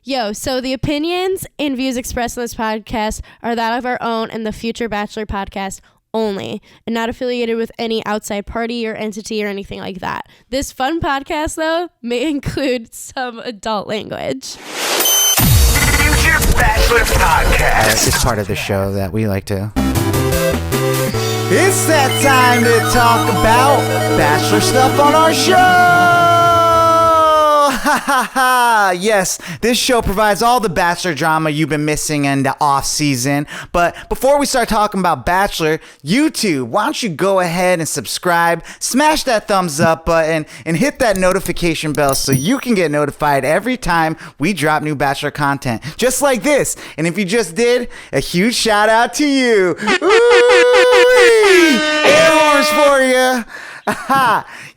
Yo, so the opinions and views expressed in this podcast are that of our own and the Future Bachelor podcast only, and not affiliated with any outside party or entity or anything like that. This fun podcast, though, may include some adult language. Future Bachelor podcast. It's part of the show that we like to. It's that time to talk about Bachelor stuff on our show! Ha ha ha! Yes, this show provides all the Bachelor drama you've been missing in the off season. But before we start talking about Bachelor, YouTube, why don't you go ahead and subscribe, smash that thumbs up button, and hit that notification bell so you can get notified every time we drop new Bachelor content, just like this. And if you just did, a huge shout out to you. Ooh, air horns for you.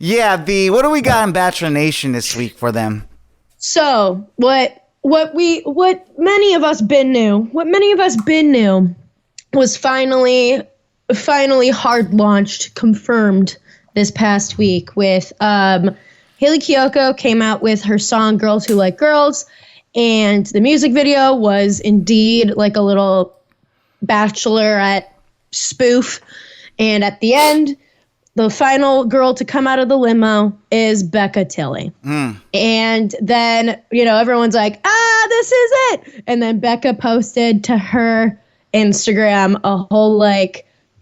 Yeah, B, what do we got in Bachelor Nation this week for them? So, what many of us been knew was finally hard launched, confirmed this past week with Hayley Kiyoko came out with her song Girls Who Like Girls, and the music video was indeed like a little Bachelorette spoof, and at the end, the final girl to come out of the limo is Becca Tilley. And then, everyone's like, this is it. And then Becca posted to her Instagram a whole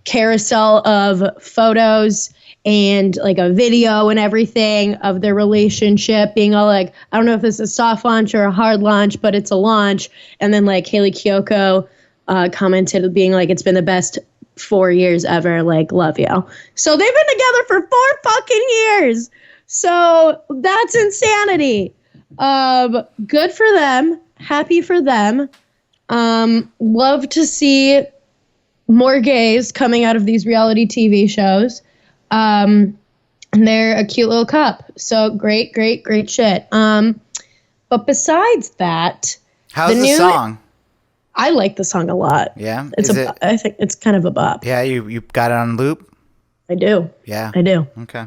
carousel of photos and a video and everything of their relationship being all I don't know if this is a soft launch or a hard launch, but it's a launch. And then Hayley Kiyoko commented being it's been the best 4 years ever, love you. So they've been together for 4 fucking years. So that's insanity. Good for them. Happy for them. Love to see more gays coming out of these reality TV shows. And they're a cute little cup. So great shit. But besides that, how's the song? I like the song a lot. Yeah? I think it's kind of a bop. Yeah, you got it on loop? I do. Yeah. I do. Okay.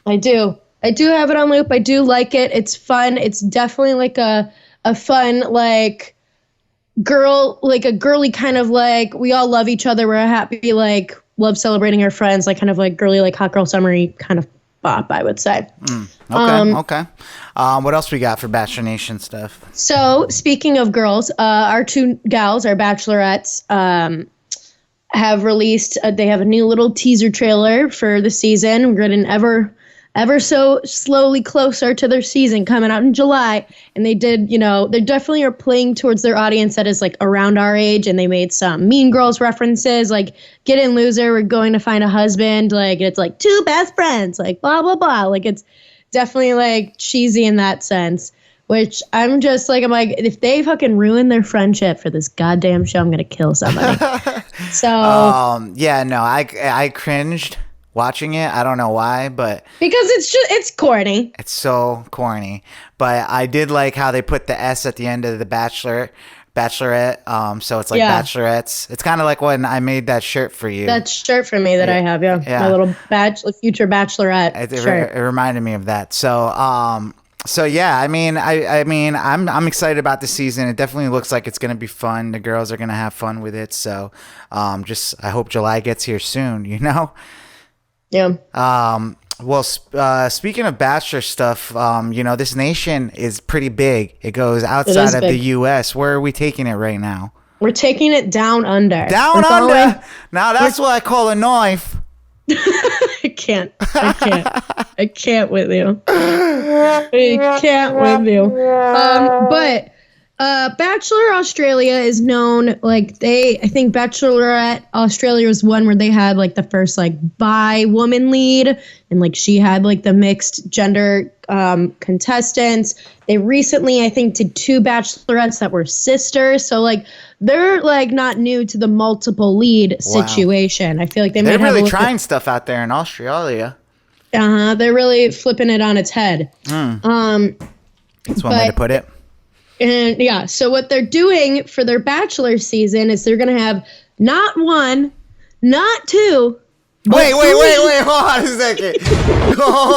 I do have it on loop. I do like it. It's fun. It's definitely a fun, girl, a girly kind of we all love each other. We're happy, love celebrating our friends, girly, hot girl summery kind of bop, I would say. Okay. What else we got for Bachelor Nation stuff? So, speaking of girls, our 2 gals, our Bachelorettes, have released, they have a new little teaser trailer for the season. We're getting ever so slowly closer to their season coming out in July. And they did, they definitely are playing towards their audience that is around our age. And they made some Mean Girls references, get in loser, we're going to find a husband. It's 2 best friends, blah, blah, blah. It's definitely cheesy in that sense, which I'm just I'm if they fucking ruin their friendship for this goddamn show, I'm going to kill somebody. So, yeah, no, I cringed watching it. I don't know why, but because it's corny. It's so corny. But I did like how they put the S at the end of the Bachelorette. So it's Bachelorettes. It's kind of like when I made that shirt for you. That shirt for me that I have, yeah. My little future Bachelorette shirt. It reminded me of that. So yeah, I mean, I'm excited about the season. It definitely looks like it's going to be fun. The girls are going to have fun with it. So, I hope July gets here soon, Yeah. Well, speaking of Bachelor stuff, this nation is pretty big. It goes outside of the U.S. Where are we taking it right now? We're taking it down under. Down under? Now that's what I call a knife. I can't with you. I can't with you. But Bachelor Australia is known, I think Bachelorette Australia was one where they had the first bi woman lead, and she had the mixed gender contestants. They recently, I think, did 2 Bachelorettes that were sisters. So they're not new to the multiple lead situation. I feel they're really trying stuff out there in Australia. They're really flipping it on its head. That's one way to put it. And yeah, so what they're doing for their Bachelor season is they're going to have not 1, not 2. Wait. Hold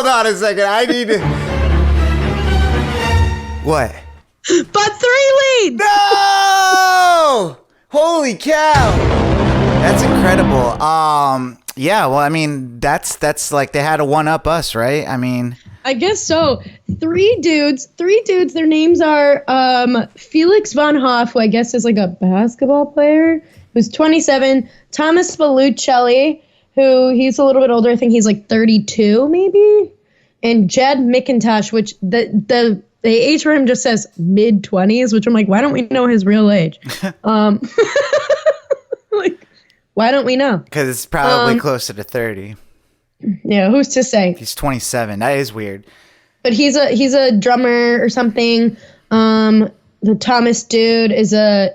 on a second. I need to. What? but 3 leads. No! Holy cow! That's incredible. Yeah, well, I mean, that's like they had to one up us, right? I mean, I guess so. 3 dudes. Their names are Felix von Hoff, who I guess is like a basketball player, who's 27. Thomas Belluccelli, who he's a little bit older. I think he's like 32, maybe. And Jed McIntosh, which the age for him just says mid-20s, which I'm like, why don't we know his real age? Like, why don't we know? because it's probably closer to 30. Yeah, who's to say? He's 27. That is weird. But he's a drummer or something. The Thomas dude is a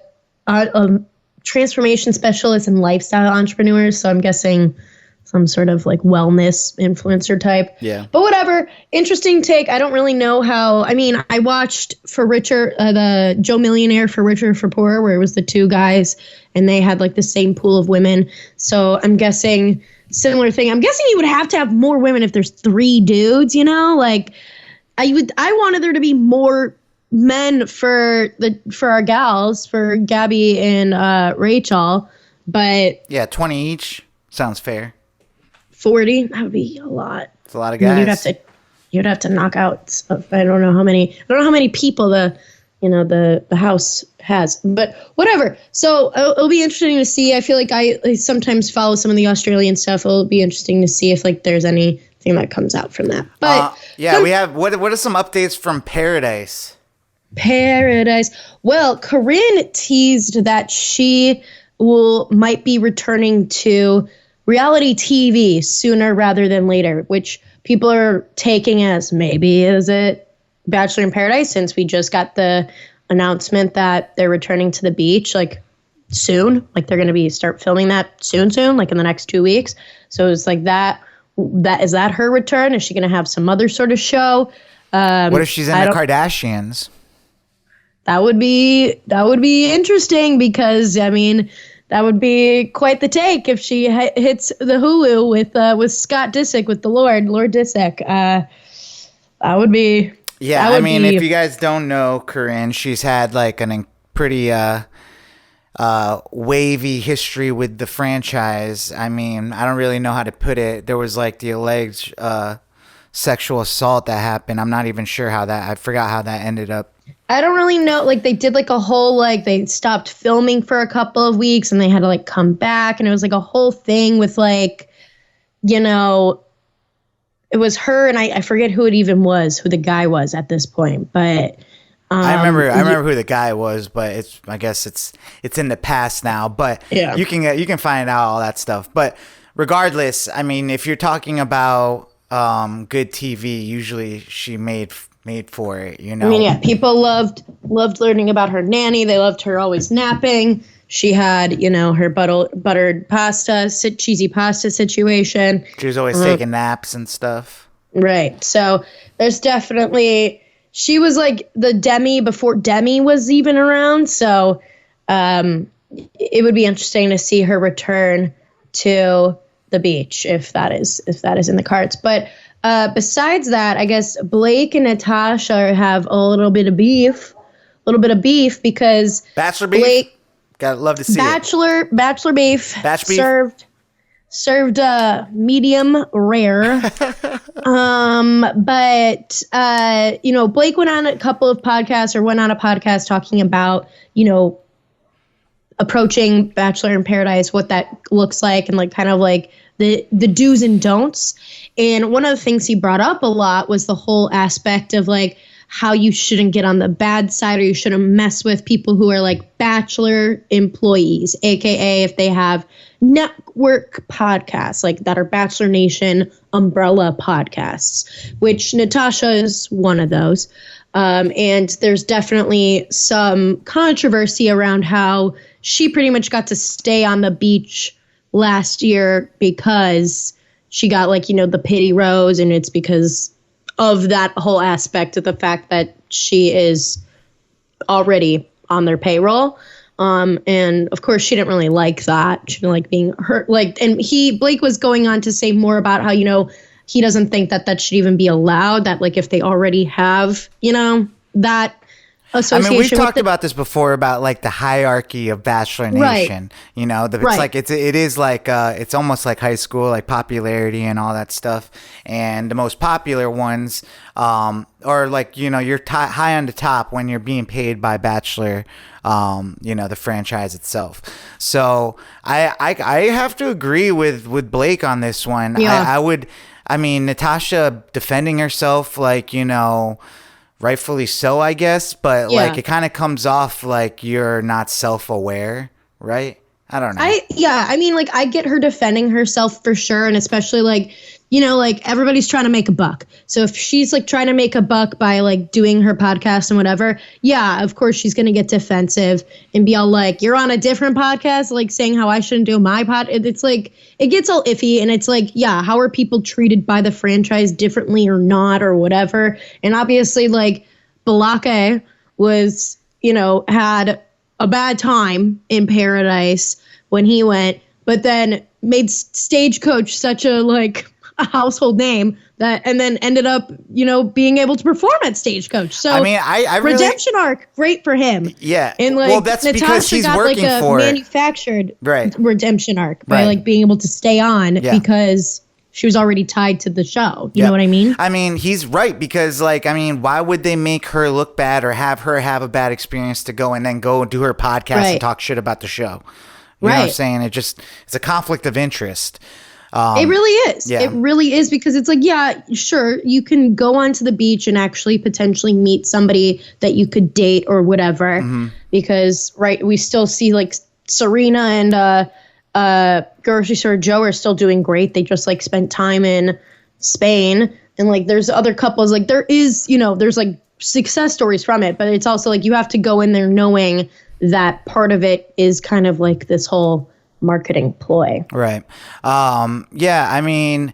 transformation specialist and lifestyle entrepreneur. So I'm guessing some sort of like wellness influencer type. Yeah. But whatever. Interesting take. I don't really know how. I mean, I watched For Richer, the Joe Millionaire For Richer For Poorer, where it was the 2 guys and they had like the same pool of women. So I'm guessing similar thing. I'm guessing you would have to have more women if there's 3 dudes, you know? Like I wanted there to be more men for our gals, for Gabby and Rachel, but Yeah, 20 each. Sounds fair. 40, that would be a lot. It's a lot of I mean, guys. you'd have to knock out stuff. I don't know how many people the house has, but whatever. So it'll be interesting to see. I feel like I sometimes follow some of the Australian stuff. It'll be interesting to see if like there's anything that comes out from that. But yeah, we have what are some updates from Paradise? Paradise. Well, Corinne teased that she might be returning to reality TV sooner rather than later, which people are taking as maybe is it Bachelor in Paradise, since we just got the announcement that they're returning to the beach like soon, like they're going to start filming that soon, like in the next 2 weeks. So it's like that is that her return? Is she going to have some other sort of show? What if she's in the Kardashians? That would be interesting, because I mean that would be quite the take if she hits the Hulu with Scott Disick, with the Lord Disick. That would be. Yeah, I mean, if you guys don't know Corinne, she's had like a pretty wavy history with the franchise. I mean, I don't really know how to put it. There was like the alleged sexual assault that happened. I'm not even sure I forgot how that ended up. I don't really know. Like they did like a whole, like they stopped filming for a couple of weeks and they had to like come back. And it was like a whole thing with like, you know, it was her and I forget who it even was, who the guy was at this point. But I remember who the guy was, but I guess it's in the past now. But yeah, you can find out all that stuff. But regardless, I mean, if you're talking about good TV, usually she made for it, you know. I mean, yeah, people loved learning about her nanny. They loved her always napping. She had, you know, her buttered pasta, cheesy pasta situation. She was always taking naps and stuff. Right. So there's definitely, she was like the Demi before Demi was even around. So it would be interesting to see her return to the beach if that is in the cards. But besides that, I guess Blake and Natasha have a little bit of beef because Bachelor beef. Blake, gotta love to see Bachelor beef. Batch beef served medium rare. But you know, Blake went on a podcast talking about, you know, approaching Bachelor in Paradise, what that looks like, and like kind of like the do's and don'ts. And one of the things he brought up a lot was the whole aspect of like how you shouldn't get on the bad side, or you shouldn't mess with people who are like Bachelor employees, aka if they have network podcasts like that are Bachelor Nation umbrella podcasts, which Natasha is one of those. And there's definitely some controversy around how she pretty much got to stay on the beach last year because she got like, you know, the pity rose, and it's because of that whole aspect of the fact that she is already on their payroll. And of course she didn't really like that. She didn't like being hurt. Like, and Blake was going on to say more about how, you know, he doesn't think that should even be allowed, that like if they already have, you know, that association. We've talked about this before about like the hierarchy of Bachelor Nation. You know, it's like it is like it's almost like high school, like popularity and all that stuff. And the most popular ones are like, you know, you're high on the top when you're being paid by Bachelor. You know, the franchise itself. So I have to agree with Blake on this one. Yeah. I mean, Natasha defending herself, like, you know, rightfully so, I guess, but like it kind of comes off like you're not self-aware, right? I don't know. I mean, like, I get her defending herself for sure, and especially like, you know, like everybody's trying to make a buck. So if she's like trying to make a buck by like doing her podcast and whatever, yeah, of course she's gonna get defensive and be all like, "You're on a different podcast," like saying how I shouldn't do my pod. It's like it gets all iffy, and it's like, yeah, how are people treated by the franchise differently or not or whatever? And obviously, like Balake was, you know, had a bad time in Paradise when he went, but then made Stagecoach such a like a household name that, and then ended up, you know, being able to perform at Stagecoach. So I mean, I really, redemption arc, great for him. Yeah. And like, well, that's Natasha because he's got working like a for manufactured redemption arc by Right. like being able to stay on because she was already tied to the show. You know what I mean? I mean, he's right, because like, I mean, why would they make her look bad or have her have a bad experience to go and then go do her podcast and talk shit about the show? You know what I'm saying? It's a conflict of interest. It really is. Yeah. It really is, because it's like, yeah, sure, you can go onto the beach and actually potentially meet somebody that you could date or whatever. Because, right, we still see like Serena and Grocery Store Joe are still doing great. They just like spent time in Spain, and like there's other couples. Like there is, you know, there's like success stories from it, but it's also like you have to go in there knowing that part of it is kind of like this whole marketing ploy. Right. Yeah, I mean,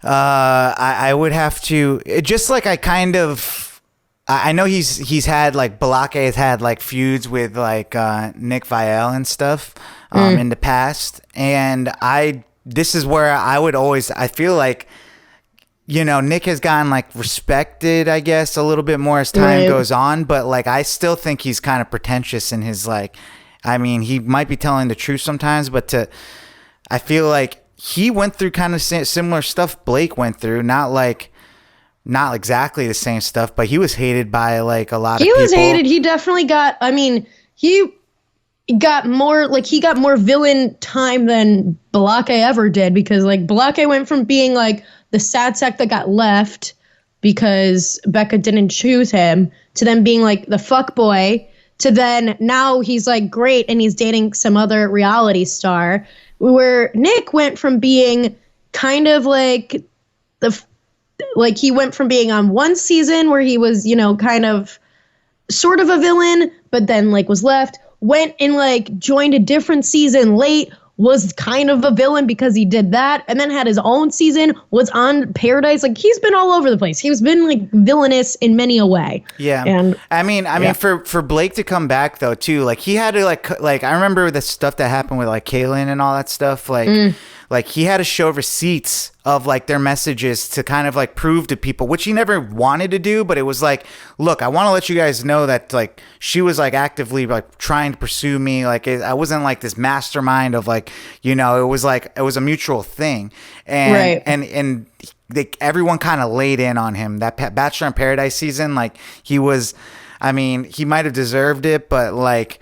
I would have to, just like I know he's had like, Balake has had like feuds with like Nick Viall and stuff in the past. And this is where I feel like, you know, Nick has gotten like respected, I guess, a little bit more as time goes on. But like, I still think he's kind of pretentious in his like, I mean, he might be telling the truth sometimes, but I feel like he went through kind of similar stuff Blake went through. Not exactly the same stuff, but he was hated by like a lot of people. He was hated. He definitely got, I mean, he got more villain time than Balake ever did, because like Balake went from being like the sad sack that got left because Becca didn't choose him to then being like the fuck boy, to then now he's like great and he's dating some other reality star, where Nick went from being kind of like he went from being on one season where he was, you know, kind of sort of a villain, but then like was left, went and like joined a different season late, was kind of a villain because he did that, and then had his own season, was on Paradise. Like, he's been all over the place. He's been like villainous in many a way. Yeah. And I mean, for Blake to come back though too, like he had to like I remember the stuff that happened with like Kaylin and all that stuff. Like he had to show receipts of like their messages to kind of like prove to people, which he never wanted to do, but it was like, look, I want to let you guys know that like she was like actively like trying to pursue me. Like I wasn't like this mastermind of like, you know, it was a mutual thing. And and everyone kind of laid in on him. That Bachelor in Paradise season, like he was, I mean, he might have deserved it, but like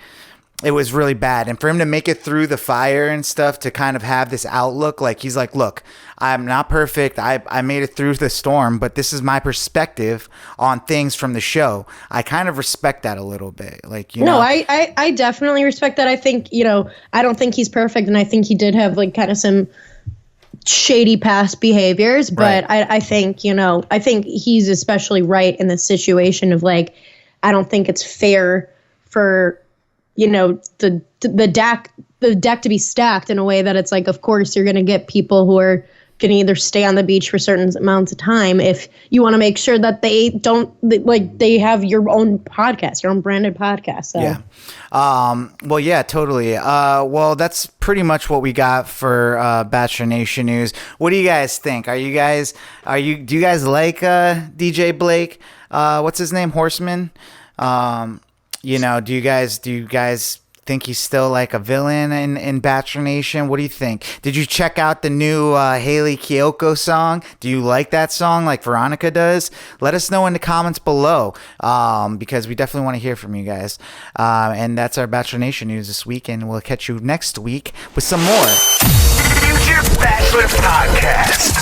it was really bad. And for him to make it through the fire and stuff, to kind of have this outlook, like he's like, look, I'm not perfect. I made it through the storm, but this is my perspective on things from the show. I kind of respect that a little bit. Like, you know. No, I definitely respect that. I think, you know, I don't think he's perfect, and I think he did have like kind of some shady past behaviors, but I think, you know, I think he's especially right in the situation of like, I don't think it's fair for, you know, the deck to be stacked in a way that it's like, of course you're going to get people who are going to either stay on the beach for certain amounts of time if you want to make sure that they don't, like, they have your own podcast, your own branded podcast. So. Yeah. Well, yeah, totally. Well, that's pretty much what we got for Bachelor Nation news. What do you guys think? Do you guys like DJ Blake? What's his name? Hortsmann? You know, do you guys think he's still like a villain in Bachelor Nation? What do you think? Did you check out the new Haley Kiyoko song? Do you like that song like Veronica does? Let us know in the comments below, because we definitely want to hear from you guys. And that's our Bachelor Nation news this week, and we'll catch you next week with some more. Future Bachelor Podcast.